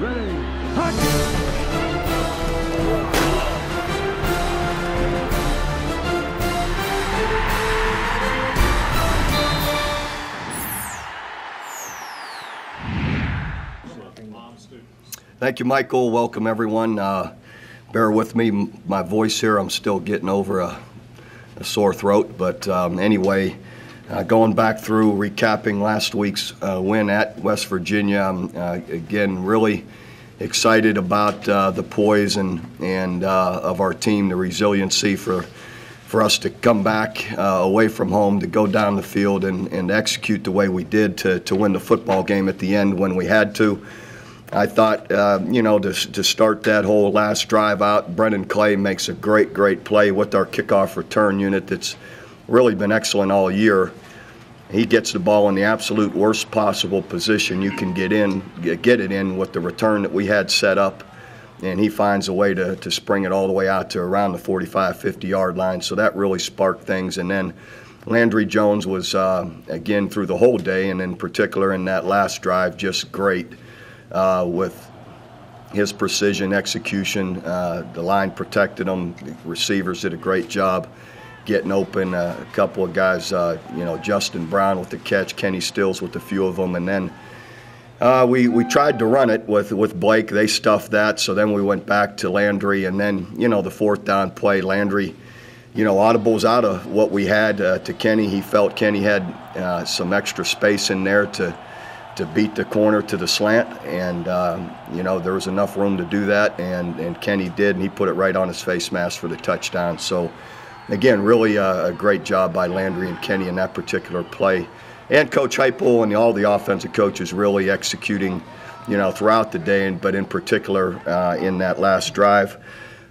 Ready, hot! Thank you, Michael. Welcome, everyone. Bear with me, my voice here. I'm still getting over a sore throat. But anyway, going back through, recapping last week's win at West Virginia, again, really excited about the poise and of our team, the resiliency for us to come back away from home, to go down the field and execute the way we did to win the football game at the end when we had to. I thought, to start that whole last drive out, Brennan Clay makes a great play with our kickoff return unit that's really been excellent all year. He gets the ball in the absolute worst possible position you can get it in with the return that we had set up, and he finds a way to spring it all the way out to around the 45, 50-yard line. So that really sparked things. And then Landry Jones was, again, through the whole day, and in particular in that last drive, just great. With his precision execution, the line protected him. The receivers did a great job getting open. A couple of guys, Justin Brown with the catch, Kenny Stills with a few of them, and then we tried to run it with Blake. They stuffed that, so then we went back to Landry, and then the fourth down play, Landry, audibles out of what we had to Kenny. He felt Kenny had some extra space in there to beat the corner to the slant, and there was enough room to do that, and Kenny did, and he put it right on his face mask for the touchdown. So again, really a great job by Landry and Kenny in that particular play, and Coach Heupel and all the offensive coaches really executing throughout the day, but in particular in that last drive,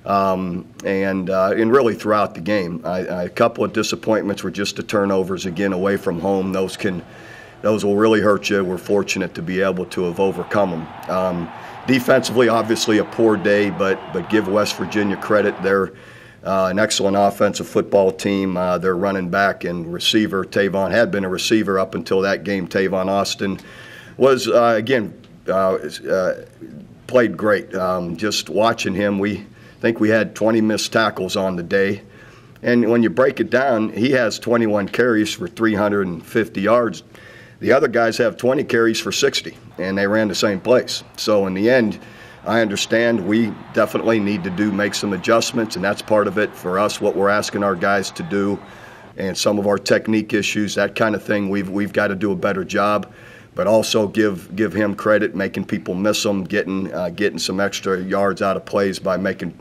and really throughout the game. A couple of disappointments were just the turnovers, again, away from home. Those will really hurt you. We're fortunate to be able to have overcome them. Defensively, obviously a poor day, but give West Virginia credit. They're an excellent offensive football team. Their running back and receiver, Tavon, had been a receiver up until that game. Tavon Austin was, played great. Just watching him, we think we had 20 missed tackles on the day. And when you break it down, he has 21 carries for 350 yards. The other guys have 20 carries for 60, and they ran the same place. So in the end, I understand we definitely need to make some adjustments, and that's part of it for us, what we're asking our guys to do, and some of our technique issues, that kind of thing. We've got to do a better job, but also give him credit, making people miss them, getting some extra yards out of plays by making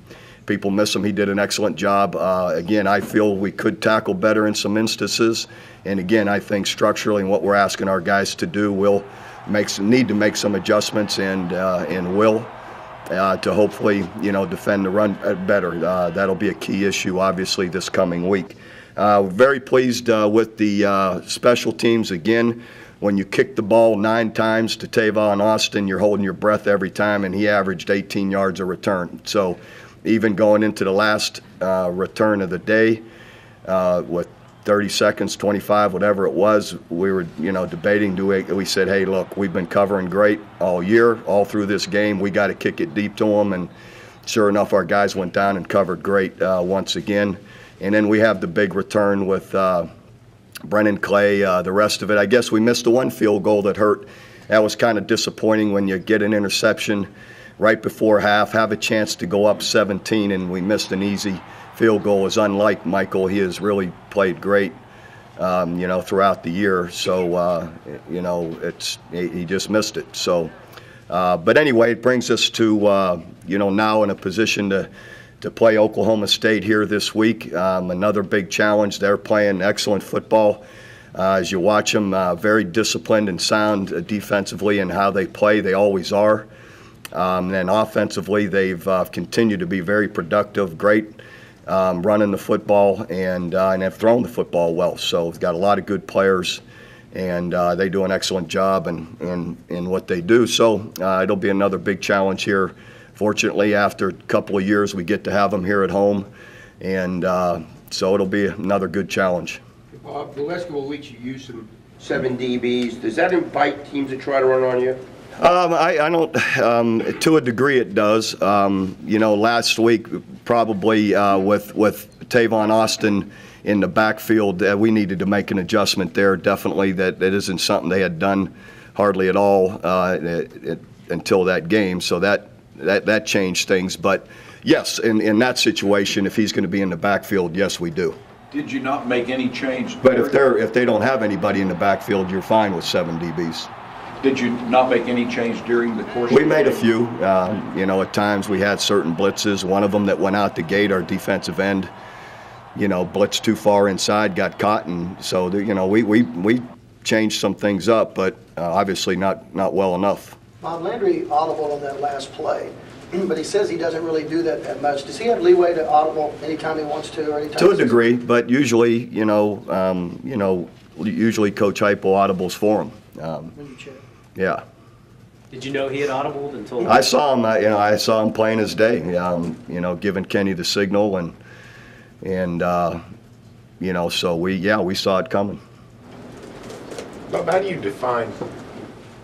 people miss him. He did an excellent job. Again, I feel we could tackle better in some instances. And again, I think structurally and what we're asking our guys to do, we'll need to make some adjustments and will to hopefully, defend the run better. That'll be a key issue, obviously, this coming week. Very pleased with the special teams. Again, when you kick the ball 9 times to Tavon Austin, you're holding your breath every time, and he averaged 18 yards a return. So even going into the last return of the day with 30 seconds, 25, whatever it was, we were, debating. We said, hey, look, we've been covering great all year, all through this game. We got to kick it deep to them, and sure enough, our guys went down and covered great once again. And then we have the big return with Brennan Clay. The rest of it, I guess we missed the one field goal that hurt. That was kind of disappointing when you get an interception right before half, have a chance to go up 17, and we missed an easy field goal. Is unlike Michael. He has really played great, throughout the year. So, he just missed it. So, but anyway, it brings us to, now in a position to play Oklahoma State here this week. Another big challenge. They're playing excellent football. As you watch them, very disciplined and sound defensively in how they play. They always are. And then offensively, they've continued to be very productive, great running the football, and have thrown the football well. So we've got a lot of good players, and they do an excellent job in what they do. So it'll be another big challenge here. Fortunately, after a couple of years, we get to have them here at home, and so it'll be another good challenge. Bob, the last couple of weeks you used some 7 DBs. Does that invite teams to try to run on you? I don't. To a degree, it does. Last week probably with Tavon Austin in the backfield, we needed to make an adjustment there. Definitely, that isn't something they had done hardly at all until that game. So that changed things. But yes, in that situation, if he's going to be in the backfield, yes, we do. Did you not make any change? But if they don't have anybody in the backfield, you're fine with 7 DBs. Did you not make any change during the course? We made a few. At times we had certain blitzes. One of them that went out the gate, our defensive end, blitzed too far inside, got caught, and so we changed some things up, but obviously not well enough. Bob, Landry audible on that last play, but he says he doesn't really do that much. Does he have leeway to audible anytime he wants to, or anytime? To a degree, but usually, usually Coach Heupel audibles for him. When you check. Yeah. Did you know he had audibled until? I saw him. I saw him playing his day. Giving Kenny the signal, and so we saw it coming. But how do you define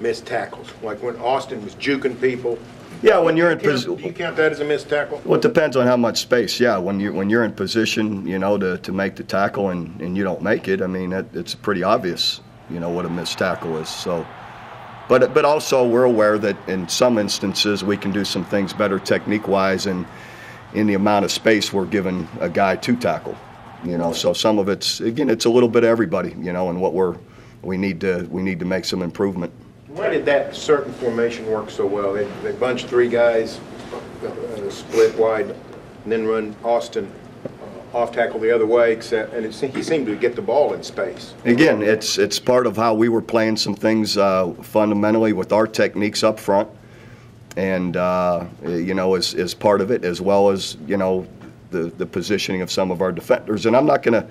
missed tackles? Like when Austin was juking people. Yeah, when you're in position. Do you count that as a missed tackle? Well, it depends on how much space. Yeah, when you're in position, to make the tackle and you don't make it. I mean, it's pretty obvious, what a missed tackle is. So. But also we're aware that in some instances we can do some things better technique-wise, and in the amount of space we're giving a guy to tackle. So some of it's a little bit of everybody. And what we need to make some improvement. Why did that certain formation work so well? They bunch 3 guys, split wide, and then run Austin off tackle the other way, and he seemed to get the ball in space. Again, it's part of how we were playing some things fundamentally with our techniques up front, and is part of it, as well as the positioning of some of our defenders. And I'm not going to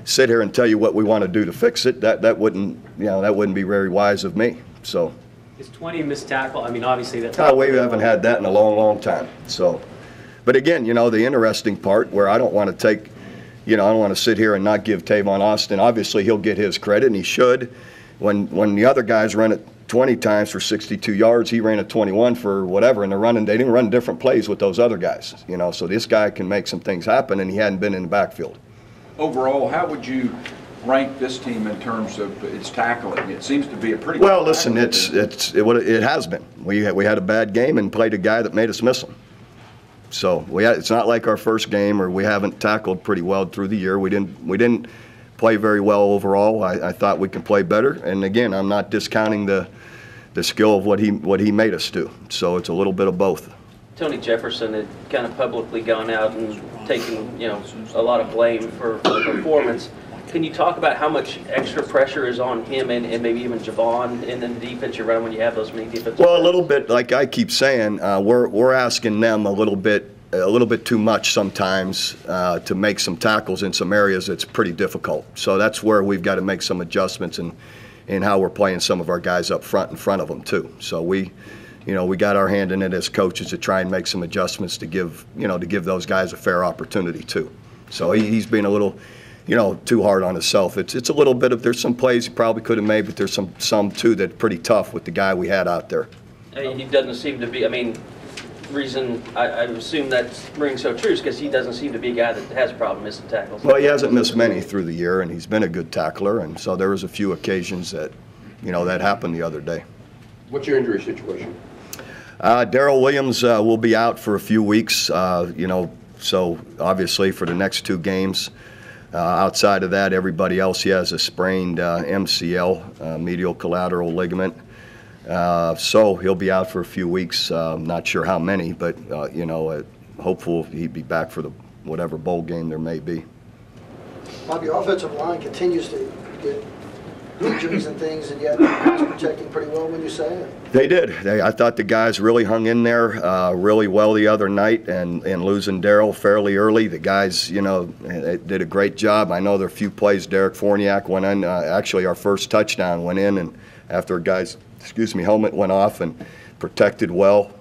sit here and tell you what we want to do to fix it. That wouldn't be very wise of me. So. Is 20 missed tackle? I mean, obviously that's. We haven't had that in a long time. So. But again, the interesting part where I don't want to take, I don't want to sit here and not give Tavon Austin. Obviously, he'll get his credit, and he should. When the other guys run it 20 times for 62 yards, he ran it 21 for whatever, and they didn't run different plays with those other guys. So this guy can make some things happen, and he hadn't been in the backfield. Overall, how would you rank this team in terms of its tackling? It seems to be a pretty. Well, listen, it has been. We had a bad game and played a guy that made us miss him. So it's not like our first game, or we haven't tackled pretty well through the year. We didn't play very well overall. I thought we could play better. And again, I'm not discounting the skill of what he made us do. So it's a little bit of both. Tony Jefferson had kind of publicly gone out and taken a lot of blame for the performance. Can you talk about how much extra pressure is on him and maybe even Javon and then the defense you run when you have those many defensive? Well, a little bit, like I keep saying, we're asking them a little bit too much sometimes to make some tackles in some areas that's pretty difficult. So that's where we've got to make some adjustments in how we're playing some of our guys up front in front of them too. So we got our hand in it as coaches to try and make some adjustments to give those guys a fair opportunity too. So he's been a little. Too hard on himself. It's a little bit of, there's some plays he probably could have made, but there's some too that's pretty tough with the guy we had out there. He doesn't seem to be, reason I assume that rings so true is because he doesn't seem to be a guy that has a problem missing tackles. Well, he hasn't missed many through the year, and he's been a good tackler, and so there was a few occasions that, that happened the other day. What's your injury situation? Darrell Williams will be out for a few weeks, so obviously for the next 2 games. Outside of that, everybody else, he has a sprained MCL, medial collateral ligament. So he'll be out for a few weeks. Not sure how many, but, hopeful he'd be back for whatever bowl game there may be. Bob, your offensive line continues to get injuries and things, and yet pass protecting pretty well, when you say it. They did. I thought the guys really hung in there really well the other night, and losing Darrell fairly early. The guys, they did a great job. I know there are a few plays. Derek Forniak went in. Actually, our first touchdown went in, and after a guy's, helmet went off, and protected well.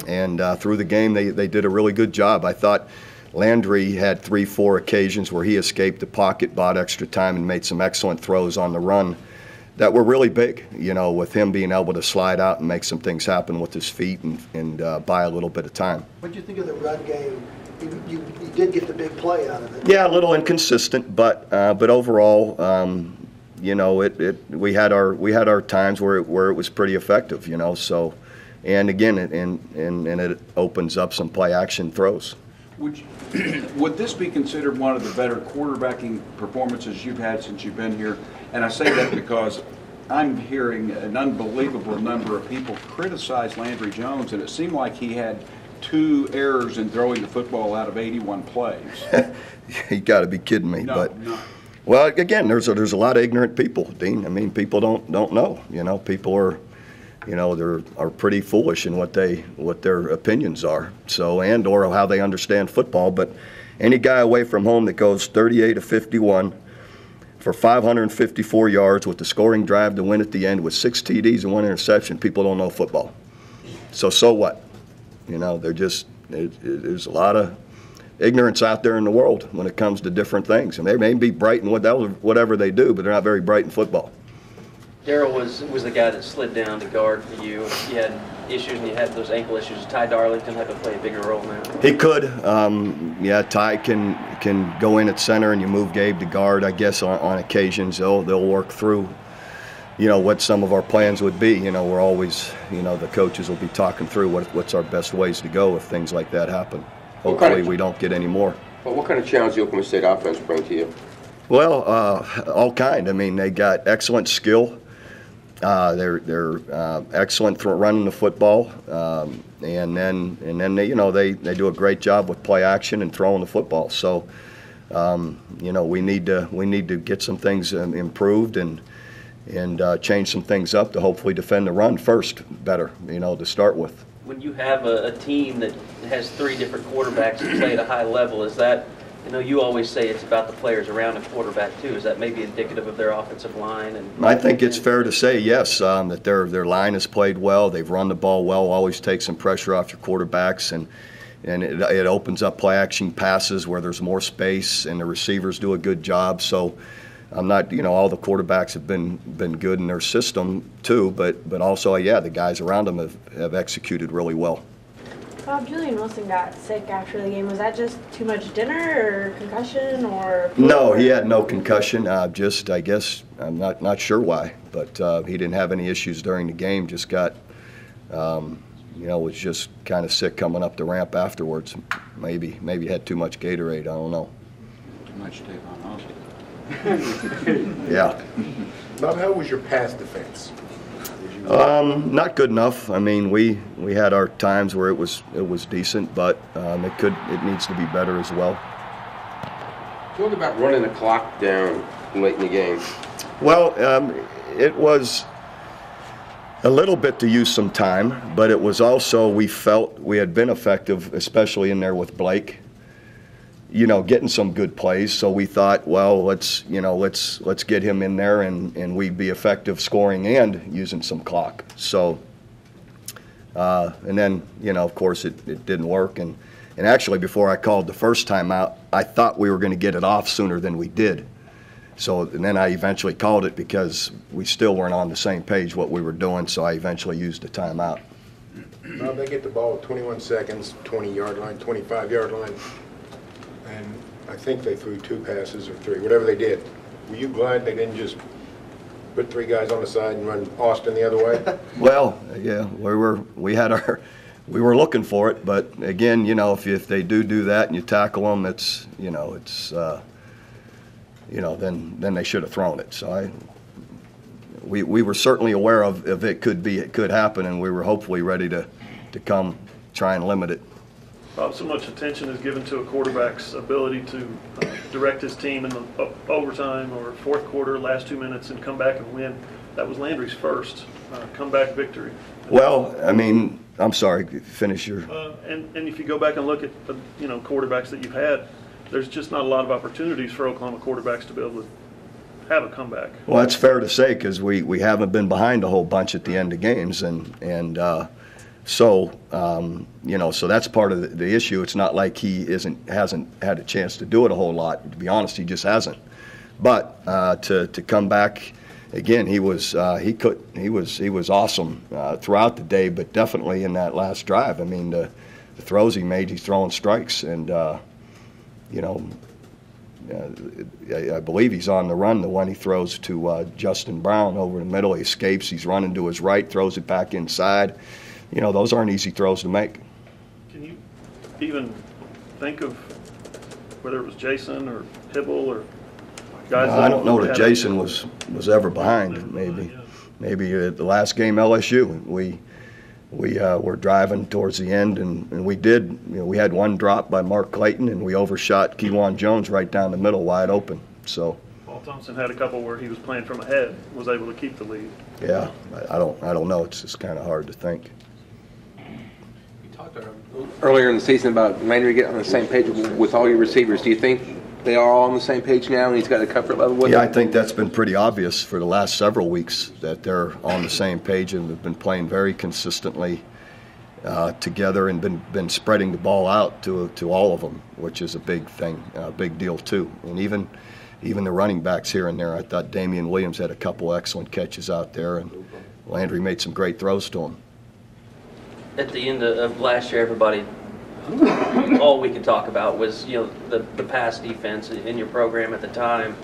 And through the game, they did a really good job. I thought Landry had 3-4 occasions where he escaped the pocket, bought extra time, and made some excellent throws on the run that were really big, with him being able to slide out and make some things happen with his feet and buy a little bit of time. What do you think of the run game? You did get the big play out of it. Yeah, a little inconsistent, but overall, we had our times where it was pretty effective, So, and again, it opens up some play action throws. Would this be considered one of the better quarterbacking performances you've had since you've been here? And I say that because I'm hearing an unbelievable number of people criticize Landry Jones, and it seemed like he had 2 errors in throwing the football out of 81 plays. You got to be kidding me! No. Well, again, there's a lot of ignorant people, Dean. I mean, people don't know. People are, are pretty foolish in what their opinions are. So or how they understand football. But any guy away from home that goes 38 of 51 for 554 yards with the scoring drive to win at the end with 6 TDs and 1 interception, people don't know football. So what? There's a lot of ignorance out there in the world when it comes to different things. And they may be bright in whatever they do, but they're not very bright in football. Darryl was the guy that slid down to guard for you. You had issues, and you had those ankle issues. Ty Darlington have to play a bigger role now. He could. Ty can go in at center, and you move Gabe to guard. I guess on occasions they'll work through, what some of our plans would be. We're always, the coaches will be talking through what's our best ways to go if things like that happen. Hopefully we don't get any more. Well, what kind of challenge the Oklahoma State offense bring to you? Well, all kind. I mean, they got excellent skill. They're excellent for running the football, and then they do a great job with play action and throwing the football. So, we need to get some things improved and change some things up to hopefully defend the run first better. To start with. When you have a team that has 3 different quarterbacks that play at a high level, is that, you always say it's about the players around a quarterback too. Is that maybe indicative of their offensive line? I think it's fair to say, yes, that their line has played well. They've run the ball well, always take some pressure off your quarterbacks, and it opens up play action passes where there's more space, and the receivers do a good job. So I'm not, all the quarterbacks have been good in their system too, but also, the guys around them have executed really well. Bob, Julian Wilson got sick after the game. Was that just too much dinner or concussion or? No, he had no concussion. I guess, I'm not sure why, but he didn't have any issues during the game. Just got, was just kind of sick coming up the ramp afterwards. Maybe had too much Gatorade. I don't know. Too much tape on Ozzy. Yeah. Bob, how was your pass defense? Not good enough. I mean, we had our times where it was decent, but it needs to be better as well. Talk about running the clock down late in the game. Well, it was a little bit to use some time, but it was also we felt we had been effective, especially in there with Blake. Getting some good plays. So we thought, well, let's get him in there and we'd be effective scoring and using some clock. So, and then, of course it didn't work. And actually before I called the first time out, I thought we were going to get it off sooner than we did. So, and then I eventually called it because we still weren't on the same page what we were doing. So I eventually used the timeout. Well, they get the ball at 21 seconds, 20-yard line, 25-yard line. And I think they threw 2 passes or 3, whatever they did. Were you glad they didn't just put 3 guys on the side and run Austin the other way? Well, yeah, we were looking for it, but again, if they do that and you tackle them, then they should have thrown it. So we were certainly aware of if it could happen, and we were hopefully ready to come try and limit it. Bob, so much attention is given to a quarterback's ability to direct his team in the overtime or fourth quarter, last 2 minutes, and come back and win. That was Landry's first comeback victory. Well, I mean, I'm sorry, finish your... And if you go back and look at the quarterbacks that you've had, there's just not a lot of opportunities for Oklahoma quarterbacks to be able to have a comeback. Well, that's fair to say because we haven't been behind a whole bunch at the end of games, So that's part of the issue. It's not like he hasn't had a chance to do it a whole lot. To be honest, he just hasn't. But to come back again, he was awesome throughout the day, but definitely in that last drive. I mean, the throws he made, he's throwing strikes, and you know, I believe he's on the run. The one he throws to Justin Brown over the middle, he escapes. He's running to his right, throws it back inside. You know, those aren't easy throws to make. Can you even think of whether it was Jason or Hibble or guys? I don't know that Jason was ever behind. Maybe at the last game LSU, we were driving towards the end, and we did. You know, we had one drop by Mark Clayton, and we overshot Kewan Jones right down the middle, wide open. So Paul Thompson had a couple where he was playing from ahead, was able to keep the lead. yeah, I don't know. It's just kind of hard to think. You talked earlier in the season about Landry getting on the same page with all your receivers. Do you think they are all on the same page now, and he's got a comfort level with Yeah, them? I think that's been pretty obvious for the last several weeks that they're on the same page and have been playing very consistently together and been spreading the ball out to all of them, which is a big thing, a big deal too. And even the running backs here and there. I thought Damian Williams had a couple excellent catches out there, and Landry made some great throws to him. At the end of last year, everybody, all we could talk about was, you know, the pass defense in your program at the time.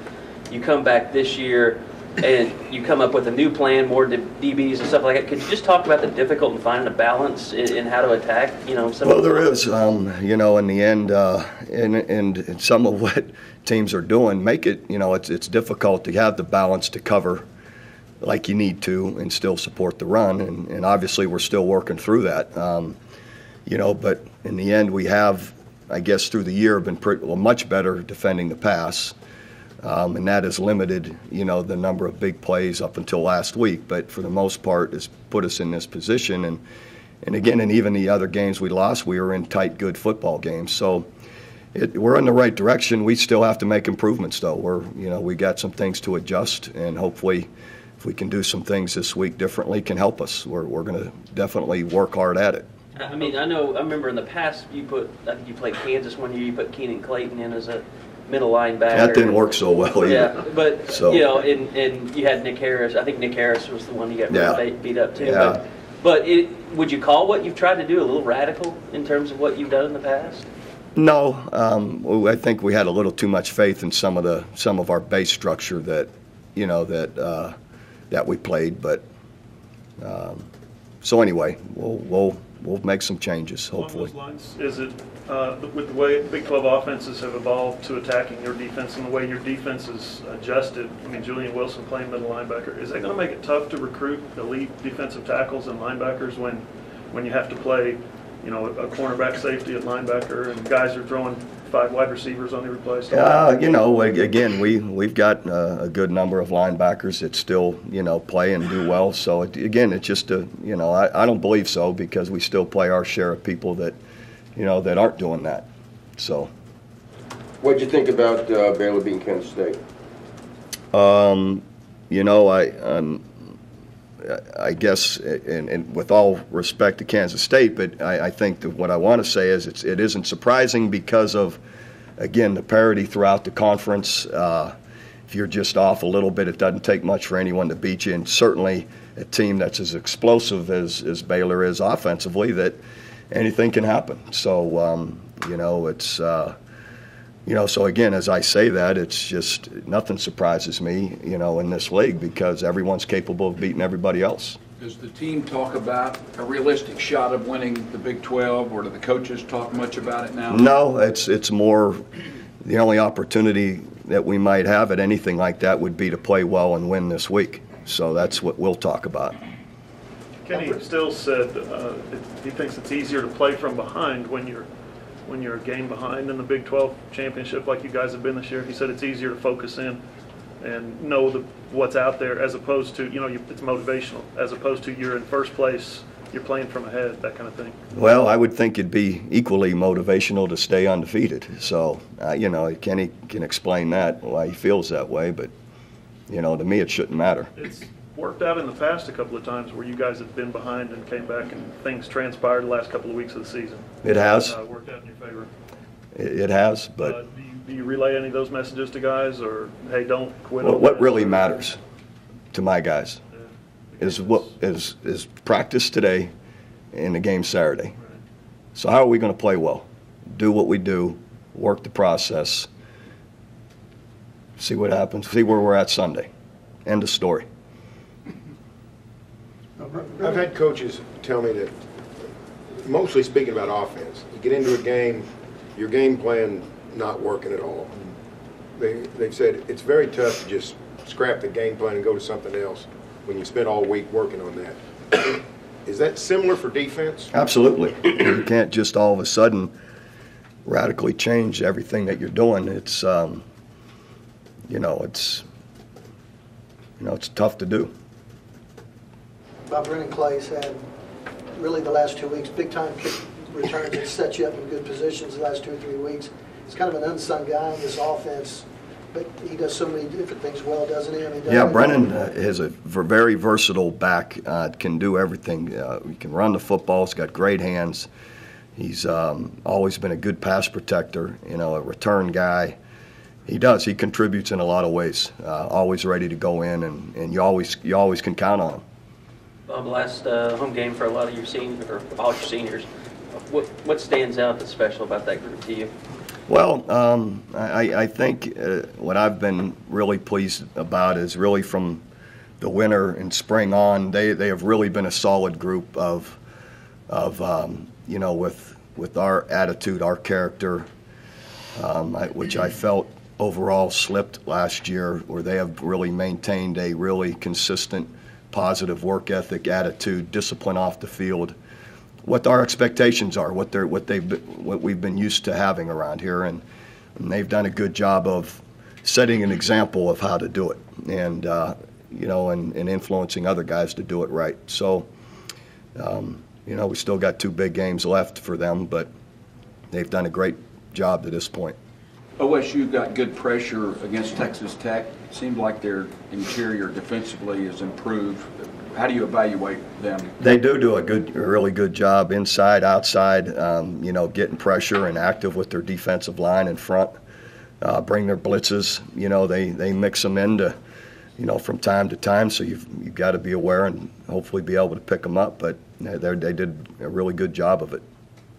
You come back this year and you come up with a new plan, more DBs and stuff like that. Could you just talk about the difficult and finding a balance in how to attack, you know? Well, there is, you know, in the end, and some of what teams are doing make it, you know, it's difficult to have the balance to cover like you need to and still support the run, and obviously we're still working through that. You know, but in the end, we have, I guess, through the year been much better defending the pass, and that has limited, you know, the number of big plays up until last week. But for the most part, has put us in this position. And again, in even the other games we lost, we were in tight, good football games. So we're in the right direction. We still have to make improvements, though. We got some things to adjust, and hopefully, if we can do some things this week differently, can help us. We're going to definitely work hard at it. I mean, I remember in the past I think you played Kansas one year, you put Keenan Clayton in as a middle linebacker. That didn't work so well either. Yeah, but, you know, and you had Nick Harris. I think Nick Harris was the one you got really beat up too. Yeah. But would you call what you've tried to do a little radical in terms of what you've done in the past? No, I think we had a little too much faith in some of our base structure that, you know, that we played. But so anyway, we'll make some changes hopefully. Along those lines, is it with the way Big 12 offenses have evolved to attacking your defense and the way your defense is adjusted? I mean, Julian Wilson playing middle linebacker, is that going to make it tough to recruit elite defensive tackles and linebackers when you have to play, you know, a cornerback safety at linebacker and guys are throwing 5 wide receivers on every play? You know, again, we've got a good number of linebackers that still, you know, play and do well. So again, it's just you know, I don't believe so, because we still play our share of people that, you know, that aren't doing that. So. What'd you think about Baylor beating Kansas State? You know, I guess, and with all respect to Kansas State, but I think that what I want to say is it isn't surprising because of, again, the parity throughout the conference. If you're just off a little bit, it doesn't take much for anyone to beat you, and certainly a team that's as explosive as Baylor is offensively, that anything can happen. So, you know, it's you know, so again, as I say that, it's just nothing surprises me, you know, in this league, because everyone's capable of beating everybody else. Does the team talk about a realistic shot of winning the Big 12, or do the coaches talk much about it now? No, it's more the only opportunity that we might have at anything like that would be to play well and win this week. So that's what we'll talk about. Kenny still said he thinks it's easier to play from behind when you're a game behind in the Big 12 championship like you guys have been this year. He said it's easier to focus in and know what's out there, as opposed to, you know, it's motivational, as opposed to you're in first place, you're playing from ahead, that kind of thing. Well, I would think it'd be equally motivational to stay undefeated. So, you know, Kenny can explain that, why he feels that way, but, you know, to me it shouldn't matter. It's worked out in the past a couple of times where you guys have been behind and came back and things transpired the last couple of weeks of the season. It has. Worked out in your favor. It has, but do you relay any of those messages to guys, or hey, don't quit? What really matters to my guys is practice today and the game Saturday. So how are we going to play well? Do what we do, work the process, see what happens, see where we're at Sunday. End of story. I've had coaches tell me that, mostly speaking about offense, you get into a game, your game plan not working at all. They've said it's very tough to just scrap the game plan and go to something else when you spend all week working on that. Is that similar for defense? Absolutely. You can't just all of a sudden radically change everything that you're doing. It's it's tough to do. Bob, Brennan Clay's had really the last 2 weeks, big time kick returns that set you up in good positions the last 2 or 3 weeks. He's kind of an unsung guy in this offense, but he does so many different things well, doesn't he? I mean, Yeah, Brennan is a very versatile back, can do everything. He can run the football, he's got great hands. He's always been a good pass protector, a return guy. He contributes in a lot of ways, always ready to go in, and you always can count on him. Bob, last home game for a lot of your seniors, or all your seniors, what stands out that's special about that group to you? Well, I think what I've been really pleased about is really from the winter and spring on, they have really been a solid group of with our attitude, our character, which I felt overall slipped last year, where they have really maintained a really consistent, positive work ethic, attitude, discipline off the field. What our expectations are, what we've been used to having around here, and they've done a good job of setting an example of how to do it, and and influencing other guys to do it right. So, we still got 2 big games left for them, but they've done a great job to this point. OSU got good pressure against Texas Tech. Seemed like their interior defensively has improved. How do you evaluate them? They do a really good job inside, outside, getting pressure and active with their defensive line in front. Bring their blitzes. They mix them into, from time to time. So you've got to be aware and hopefully be able to pick them up. But they did a really good job of it.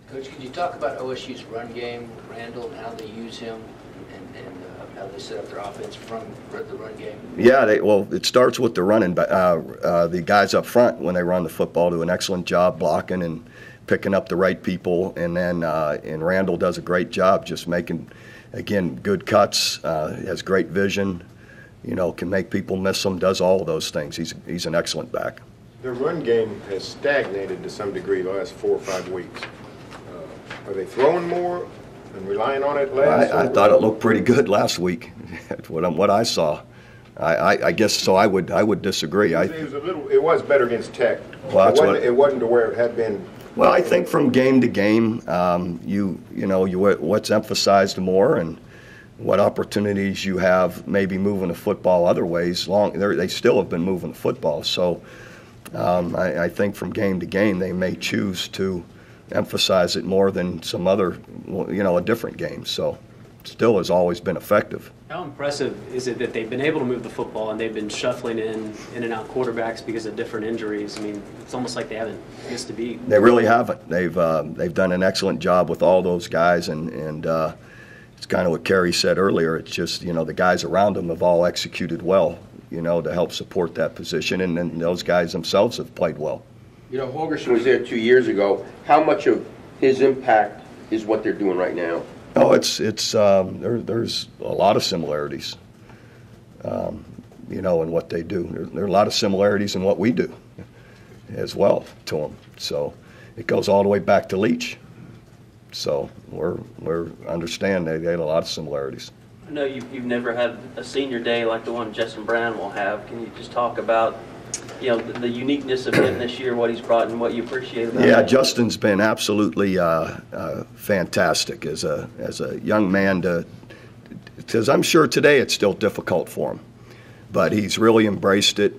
Coach, could you talk about OSU's run game, Randall, and how they use him, and how they set up their offense from the run game? Yeah, it starts with the running. The guys up front, when they run the football, do an excellent job blocking and picking up the right people. And then and Randall does a great job just making, again, good cuts, has great vision, can make people miss them, does all of those things. He's an excellent back. Their run game has stagnated to some degree the last 4 or 5 weeks. Are they throwing more and relying on it less? I thought it looked pretty good last week, what I saw. I guess so. I would disagree. It was better against Tech. Well, it wasn't to where it had been. Well, I think from game to game, what's emphasized more and what opportunities you have, maybe moving the football other ways. They still have been moving the football. So I think from game to game, they may choose to emphasize it more than some other, a different game. So still has always been effective. How impressive is it that they've been able to move the football and they've been shuffling in and out quarterbacks because of different injuries? I mean, it's almost like they haven't missed a beat. They really haven't. They've done an excellent job with all those guys, and it's kind of what Kerry said earlier. It's just, the guys around them have all executed well, to help support that position, and then those guys themselves have played well. Holgerson was there 2 years ago. How much of his impact is what they're doing right now? Oh, there's a lot of similarities, in what they do. There are a lot of similarities in what we do as well to them. So it goes all the way back to Leach. So we're understand they had a lot of similarities. I know you've never had a senior day like the one Justin Brown will have. Can you just talk about the uniqueness of him this year, what he's brought, and what you appreciate about him? Yeah, Justin's been absolutely fantastic as a young man. Because I'm sure today it's still difficult for him, but he's really embraced it.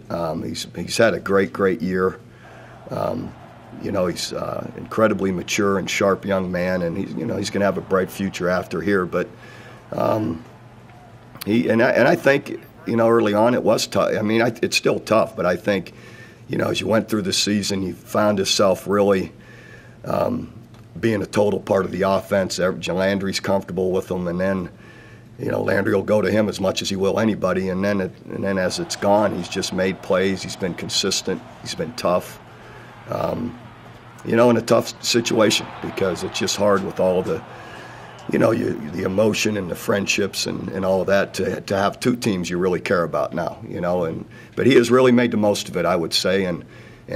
He's had a great year. He's incredibly mature and sharp young man, and he's going to have a bright future after here. But I think early on it was tough. I mean, it's still tough, but I think, as you went through the season, you found yourself really being a total part of the offense. Landry's comfortable with them, and then, Landry will go to him as much as he will anybody, and then as it's gone, he's just made plays. He's been consistent. He's been tough. In a tough situation, because it's just hard with all the, the emotion and the friendships and all of that to have two teams you really care about now, but he has really made the most of it, I would say, and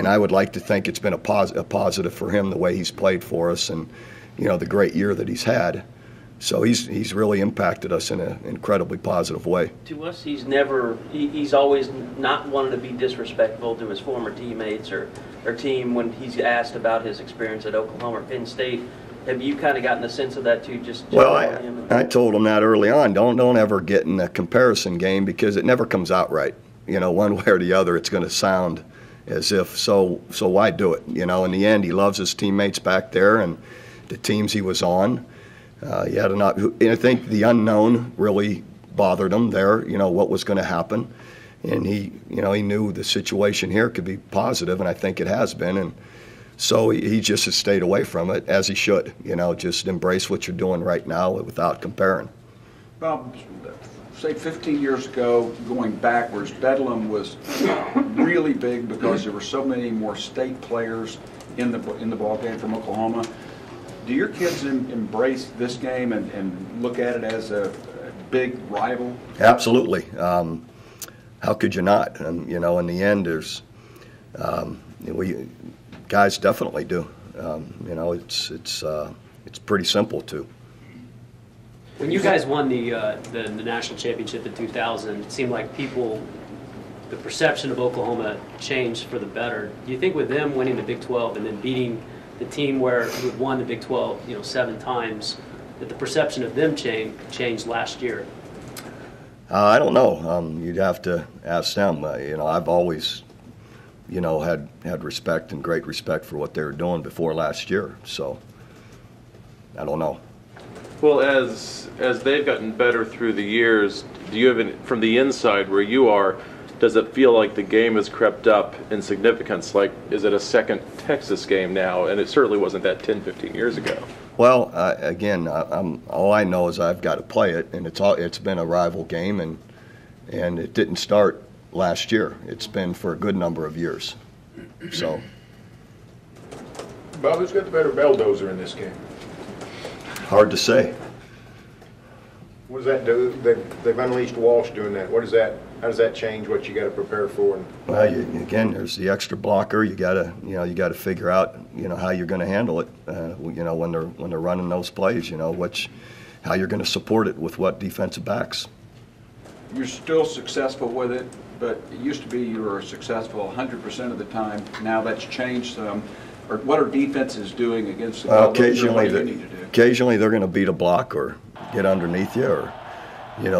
I would like to think it's been a positive for him, the way he's played for us, and, the great year that he's had. So he's really impacted us in an incredibly positive way. To us, he's always not wanted to be disrespectful to his former teammates or team when he's asked about his experience at Oklahoma or Penn State. Have you kind of gotten the sense of that too? Well, I told him that early on. Don't ever get in a comparison game, because it never comes out right. One way or the other, it's going to sound as if so why do it? In the end, he loves his teammates back there and the teams he was on. I think the unknown really bothered him there, what was going to happen. And he knew the situation here could be positive, and I think it has been. And so he just has stayed away from it, as he should. Just embrace what you're doing right now without comparing. Bob, say 15 years ago, going backwards, Bedlam was really big because there were so many more state players in the ball game from Oklahoma. Do your kids embrace this game and look at it as a big rival? Absolutely. How could you not? And in the end, there's guys definitely do. It's pretty simple too. When you guys won the national championship in 2000, it seemed like the perception of Oklahoma changed for the better. Do you think with them winning the Big 12 and then beating the team who had won the Big 12, 7 times, that the perception of them changed last year? I don't know. You'd have to ask them. I've always, had respect and great respect for what they were doing before last year. So I don't know. Well, as they've gotten better through the years, do you have from the inside where you are? Does it feel like the game has crept up in significance? Like, is it a second Texas game now? And it certainly wasn't that 10, 15 years ago. Well, again, all I know is I've got to play it, and it's been a rival game, and it didn't start last year. It's been for a good number of years. So, Bob, who's got the better bulldozer in this game? Hard to say. What does that do? They've unleashed Walsh doing that. How does that change what you got to prepare for? Well, again, there's the extra blocker. You got to figure out, how you're going to handle it. When they're running those plays, how you're going to support it with what defensive backs. You're still successful with it, but it used to be you were successful 100% of the time. Now that's changed some. Or what are defenses doing against the Occasionally they're going to beat a block or get underneath you, or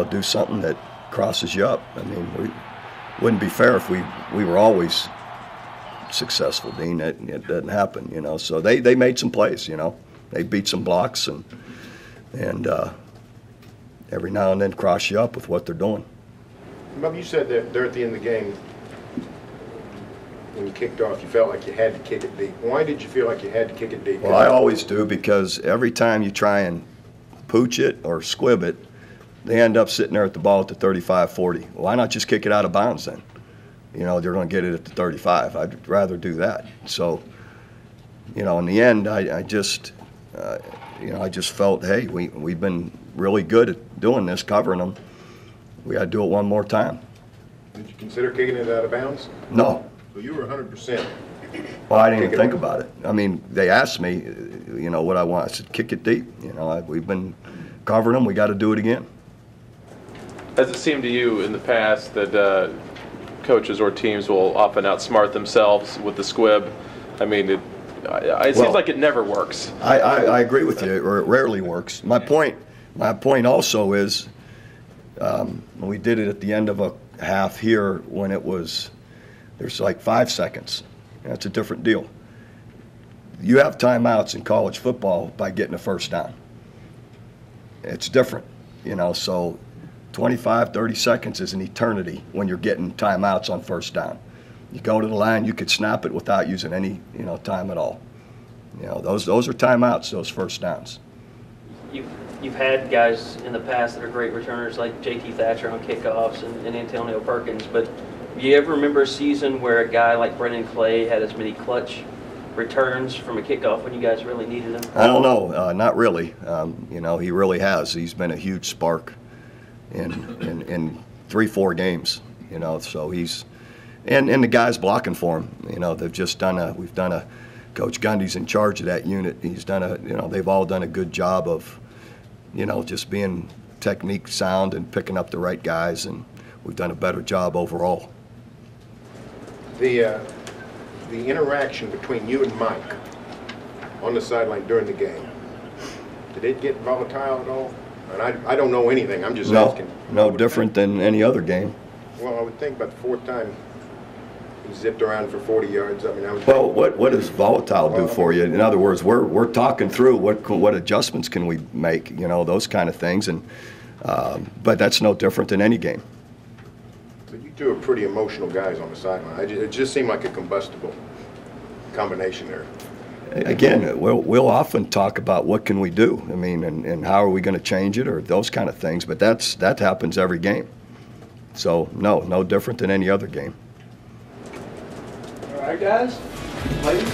do something that crosses you up. I mean, it wouldn't be fair if we were always successful, Dean. It doesn't happen, So they made some plays, They beat some blocks and every now and then cross you up with what they're doing. Bob, you said that there at the end of the game, when you kicked off, you felt like you had to kick it deep. Why did you feel like you had to kick it deep? Well, I always do, because every time you try and pooch it or squib it, they end up sitting there at the ball at the 35-40. Why not just kick it out of bounds then? They're going to get it at the 35. I'd rather do that. So, in the end, I just felt, hey, we've been really good at doing this, covering them. We got to do it one more time. Did you consider kicking it out of bounds? No. So you were 100%. Well, I didn't even think about it. I mean, they asked me, what I want. I said, kick it deep. We've been covering them. We got to do it again. Has it seemed to you in the past that coaches or teams will often outsmart themselves with the squib? I mean, it seems like it never works. I agree with you. Or it rarely works. My point also is when we did it at the end of a half here, when there's like 5 seconds. That's a different deal. You have timeouts in college football by getting a first down. It's different, so 25, 30 seconds is an eternity when you're getting timeouts on first down. You go to the line, you could snap it without using any, time at all. Those are timeouts, those first downs. You've had guys in the past that are great returners like J.T. Thatcher on kickoffs and Antonio Perkins, but do you ever remember a season where a guy like Brennan Clay had as many clutch returns from a kickoff when you guys really needed him? I don't know, not really. He really has. He's been a huge spark in 3-4 games. So he's and the guys blocking for him. They've just we've done a. Coach Gundy's in charge of that unit. He's done they've all done a good job of, just being technique sound and picking up the right guys, and we've done a better job overall. The interaction between you and Mike on the sideline during the game, did it get volatile at all? And I don't know anything. I'm just asking. No different than any other game. Well, I would think about the fourth time he zipped around for 40 yards. I mean, Well, what does volatile do for you? In other words, we're talking through what adjustments can we make, those kind of things, and but that's no different than any game. But you two are pretty emotional guys on the sideline. It just seemed like a combustible combination there. Again, we'll often talk about what can we do. I mean, and how are we going to change it, or those kind of things. But that happens every game. So no different than any other game. All right, guys. Ladies.